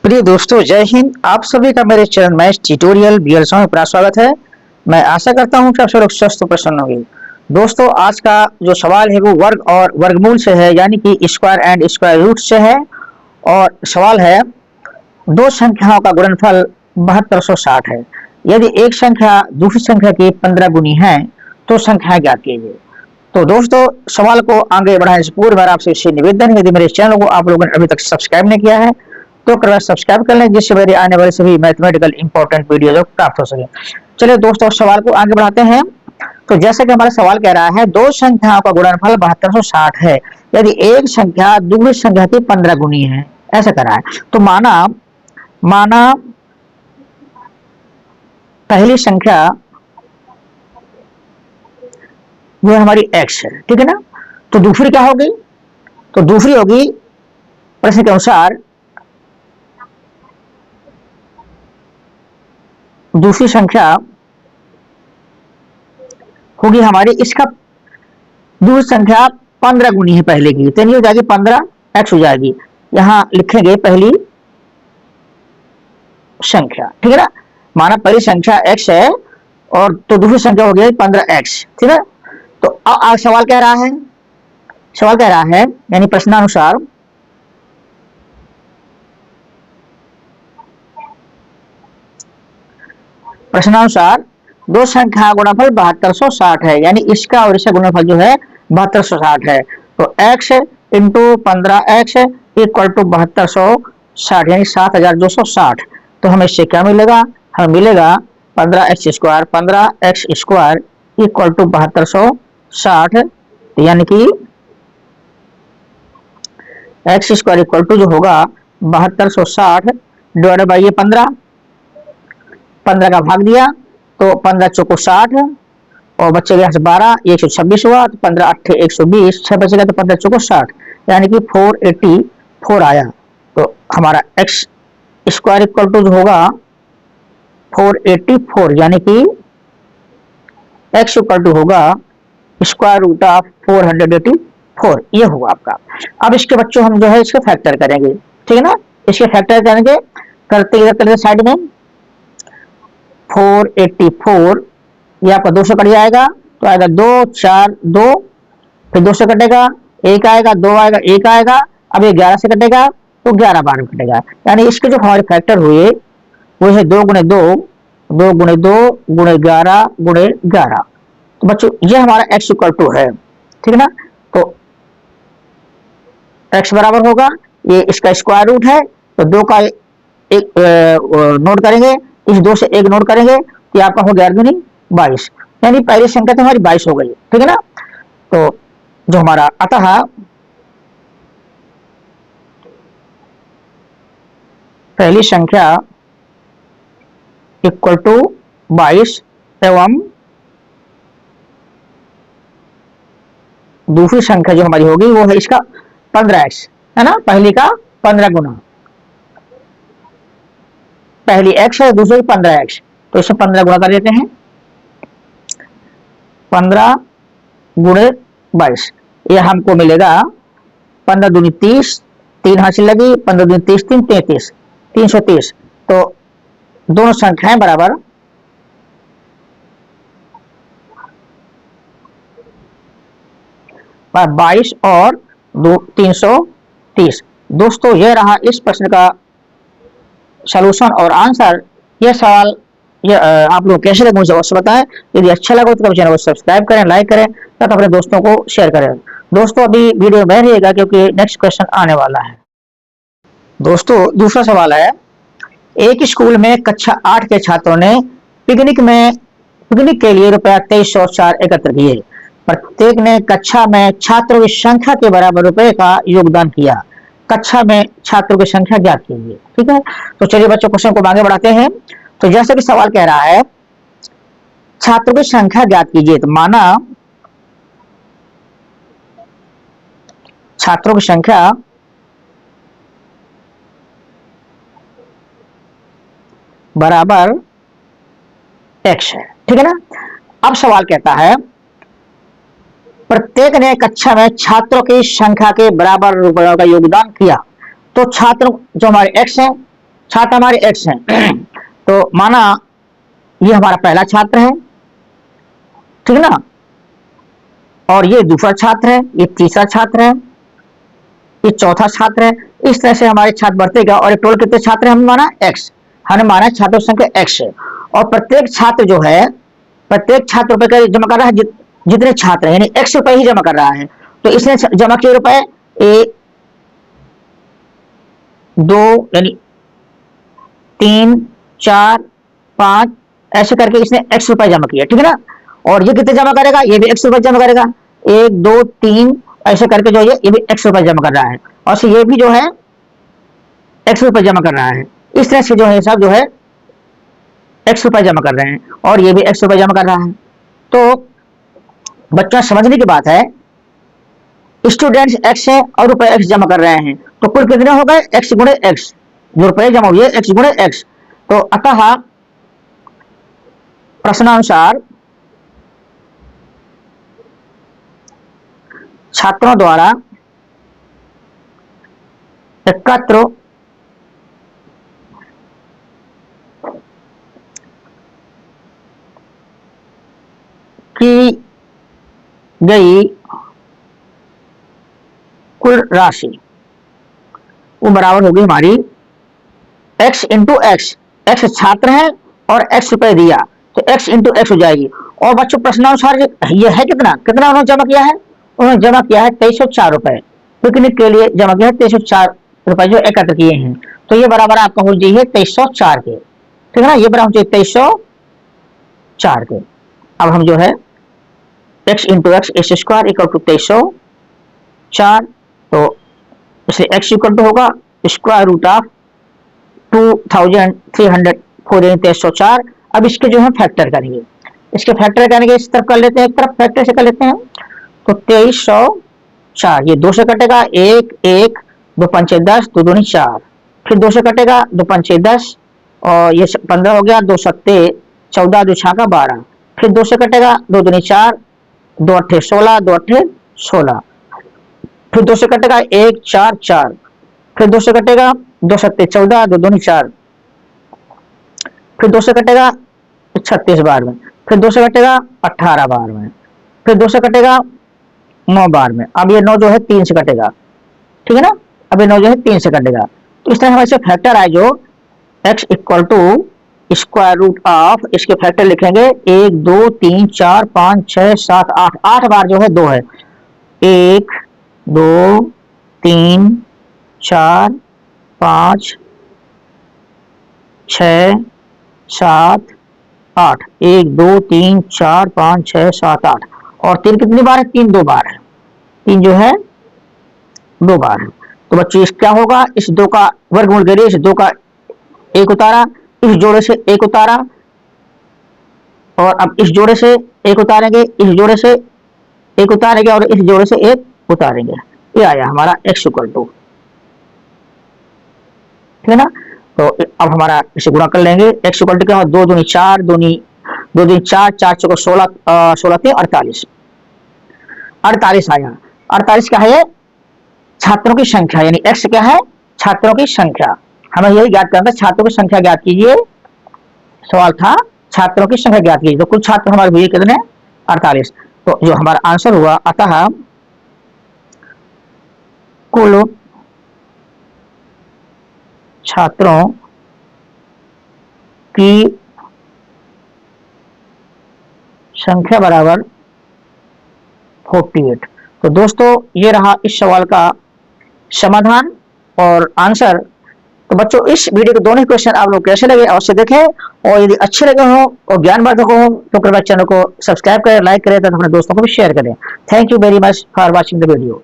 प्रिय दोस्तों, जय हिंद। आप सभी का मेरे चैनल मैथ्स ट्यूटोरियल बीएलएस में पूरा स्वागत है। मैं आशा करता हूं कि आप सब लोग स्वस्थ और प्रसन्न होंगे। दोस्तों, आज का जो सवाल है वो वर्ग और वर्गमूल से है, यानी कि स्क्वायर एंड स्क्वायर रूट से है। और सवाल है, दो संख्याओं का गुणनफल 7260 है। यदि एक संख्या दूसरी संख्या की 15 गुनी है तो संख्या ज्ञात कीजिए। तो दोस्तों, सवाल को आगे बढ़ाने से पूर्व मेरा आपसे निवेदन है, यदि मेरे चैनल को आप लोगों ने अभी तक सब्सक्राइब नहीं किया है तो कृपया सब्सक्राइब कर लें, जिससे मेरे आने वाले सभी मैथमेटिकल इंपॉर्टेंट वीडियो प्राप्त हो सके। चलिए दोस्तों, सवाल को आगे बढ़ाते हैं। तो जैसे कि हमारा सवाल कह रहा है, दो संख्याओं का गुणनफल 7260 है यदि एक संख्या दूसरी संख्या की 15 गुनी है, ऐसा कह रहा है। तो माना पहली संख्या जो हमारी x है, ठीक है ना। तो दूसरी क्या होगी? तो दूसरी होगी प्रश्न के अनुसार, दूसरी संख्या होगी हमारी, इसका दूसरी संख्या 15 गुनी है पहले की, तो नहीं हो जाएगी 15x हो जाएगी। यहां लिखेंगे पहली संख्या, ठीक है ना। माना पहली संख्या x है और तो दूसरी संख्या हो गई 15x, ठीक है। तो अब सवाल कह रहा है, यानी प्रश्नानुसार दो संख्या गुणनफल 7260 है, यानी इसका और इसका गुणनफल जो है 7260 है। तो x into 15x equal to 7260, यानी 7260। तो हमें इससे क्या मिलेगा? हमें मिलेगा 15x स्क्वायर इक्वल टू 7260, यानी कि x स्क्वायर इक्वल टू जो होगा 7260 डिवाइडेड बाई ये 15 का भाग दिया तो 15 चौको 60 और बचेगा यहाँ से 12, 126 हुआ। तो 15 8 120, 6 बचेगा तो 15 चौको 60, यानी कि 484 आया। तो हमारा x स्क्वायर इक्वल टू जो होगा 484, यानी कि x इक्वल टू होगा स्क्वायर रूट ऑफ 484, ये होगा आपका। अब इसके बच्चों हम जो है इसके फैक्टर करेंगे, ठीक है ना। इसके फैक्टर करेंगे, करते साइड में 484, ये आपका 2 से कट जाएगा तो आएगा 2 4 2, फिर 2 से कटेगा 1 आएगा, 2 आएगा 1 आएगा। अब ये 11 से कटेगा तो 11 बार में कटेगा, यानी इसके जो हमारे फैक्टर हुए वो है 2 गुणे 2, 2 गुणे 2 गुणे 11 गुणे 11। तो बच्चों ये हमारा x इक्वल टू है, ठीक है ना। तो x बराबर होगा, ये इसका स्क्वायर रूट है तो 2 का एक नोट करेंगे, इस 2 से 1 नोट करेंगे तो आपका हो गया 22, यानी पहली संख्या तो हमारी 22 हो गई, ठीक है ना। तो जो हमारा अतः पहली संख्या इक्वल टू 22 एवं दूसरी संख्या जो हमारी होगी वो है इसका 15x, है ना। पहली का 15 गुना, पहली x है दूसरी 15x, तो इसे 15 गुणा कर देते हैं। 15 गुणे 22, ये हमको मिलेगा 15 दूनी 30, 3 हासिल लगी, 15 दूनी 30 3 33, 330। तो दोनों संख्याएं बराबर 22 और 330। दोस्तों, यह रहा इस प्रश्न का सॉल्यूशन और आंसर। यह सवाल आप लोग कैसे लगे मुझे अवश्य बताएं। यदि अच्छा लगा तो चैनल को सब्सक्राइब करें, लाइक करें तथा अपने दोस्तों को शेयर करें। दोस्तों, अभी वीडियो में रहिएगा क्योंकि नेक्स्ट क्वेश्चन आने वाला है। दोस्तों, दूसरा सवाल है, एक स्कूल में कक्षा 8 के छात्रों ने पिकनिक के लिए रुपया 2304 एकत्र किए। प्रत्येक ने कक्षा में छात्रों की संख्या के बराबर रुपए का योगदान किया। कक्षा में छात्रों की संख्या ज्ञात कीजिए, ठीक है। तो चलिए बच्चों, क्वेश्चन को आगे बढ़ाते हैं। तो जैसे कि सवाल कह रहा है, छात्रों की संख्या ज्ञात कीजिए। तो माना छात्रों की संख्या बराबर x है, ठीक है ना। अब सवाल कहता है, प्रत्येक ने कक्षा में छात्रों की संख्या के बराबर रुपयों का योगदान किया। तो छात्र जो हमारे x हैं छात्र हमारे x हैं तो माना ये हमारा पहला छात्र है, ठीक है ना, और ये दूसरा छात्र है, ये तीसरा छात्र है, ये चौथा छात्र है। इस तरह से हमारे छात्र बढ़तेगा और टोटल कितने छात्र हैं हमने माना x, हमने माना छात्रों की संख्या x है। और प्रत्येक छात्र जो है प्रत्येक छात्र रुपए का जमा कर रहा है जितने छात्र हैं, यानी x रुपए ही जमा कर रहा है। तो इसने जमा किए रुपए 1 2 यानी 3 4 5 ऐसे करके इसने x रुपए जमा किया, ठीक है ना। और ये कितने जमा करेगा, ये भी x रुपए जमा करेगा, 1 2 3 ऐसे करके जो ये भी x रुपए जमा कर रहा है, और ये भी जो है x रुपए जमा कर रहा है। इस तरह से जो है सब जो है x रुपए जमा कर रहे हैं और ये भी x रुपए जमा कर रहा है। तो बच्चों समझने की बात है, स्टूडेंट्स x है और रुपए x जमा कर रहे हैं, तो कुल कितने हो गए x गुणे x, जो रुपए जमा हुए x गुणे x। तो अतः प्रश्नानुसार छात्रों द्वारा एकत्र की गई कुल राशि वो बराबर होगी हमारी x इंटू एक्स, एक्स छात्र है और x रुपए दिया तो x इंटू एक्स हो जाएगी। और बच्चों प्रश्नानुसार ये है कितना कितना उन्होंने जमा किया है, उन्होंने जमा किया है 2304 रुपए, पिकनिक के लिए जमा किया है 2304 रुपए जो एकत्र किए हैं। तो ये बराबर आपका हो जाइए 2304 के, ठीक है ना, ये बराबर हो 2304 के। अब हम जो है x into x x square equal to 2304, तो इसलिए x इक्वल टू होगा स्क्वायर रूट ऑफ 2304। अब इसके जो है फैक्टर करेंगे, इसके फैक्टर करेंगे, इस तरफ कर लेते हैं, एक तरफ फैक्टर से कर लेते हैं। तो 2304 ये 2 से कटेगा, 1 1 2 5 10 2 दूनी 4, फिर 2 से कटेगा 2 5 10 और ये 15 हो गया, 2 7 14 2 6 12, फिर 2 से कटेगा 2 दूनी 4 2 8 16 2 8 16, फिर 2 से कटेगा 1 4 4, फिर 2 से कटेगा 2 7 14 2 दूनी 4, फिर 2 से कटेगा 36 बार में, फिर 2 से कटेगा 18 बार में, फिर 2 से कटेगा 9 बार में। अब ये 9 जो है 3 से कटेगा, ठीक है ना, अब ये 9 जो है 3 से कटेगा। तो इस तरह हमारे फैक्टर आए जो x equal to square root of, इसके फैक्टर लिखेंगे 1 2 3 4 5 6 7 8, 8 बार जो है 2 है, 1 2 3 4 5 6 7 8, 1 2 3 4 5 6 7 8, और 3 कितनी बार है, 3 2 बार है, 3 जो है 2 बार है। तो बच्चों इस क्या होगा, इस 2 का वर्गमूल करिए, इस 2 का 1 उतारा, इस जोड़े से 1 उतारा, और अब इस जोड़े से 1 उतारेंगे, इस जोड़े से 1 उतारेंगे और इस जोड़े से 1 उतारेंगे। ये आया हमारा x इक्वल टू, ठीक है ना। तो अब हमारा इसे गुणा कर लेंगे, x इक्वल टू क्या, 2 दूनी 4 2 दूनी 4 4 चौको 16 16 थे 48, 48 आया। 48 क्या है, छात्रों की संख्या, यानी x क्या है, छात्रों की संख्या। हमें यही ज्ञात करना था, छात्रों की संख्या ज्ञात कीजिए, सवाल था छात्रों की संख्या ज्ञात कीजिए। तो कुल छात्र हमारे हुए कितने, 48। तो जो हमारा आंसर हुआ, अतः कुल छात्रों की संख्या बराबर 48। तो दोस्तों ये रहा इस सवाल का समाधान और आंसर। तो बच्चों इस वीडियो के दोनों क्वेश्चन आप लोग कैसे लगे अवश्य देखें, और यदि अच्छे लगे हो और ज्ञानवर्धक हो तो कृपया चैनल को सब्सक्राइब करें, लाइक करें तथा अपने दोस्तों को भी शेयर करें। Thank you very much for watching the video.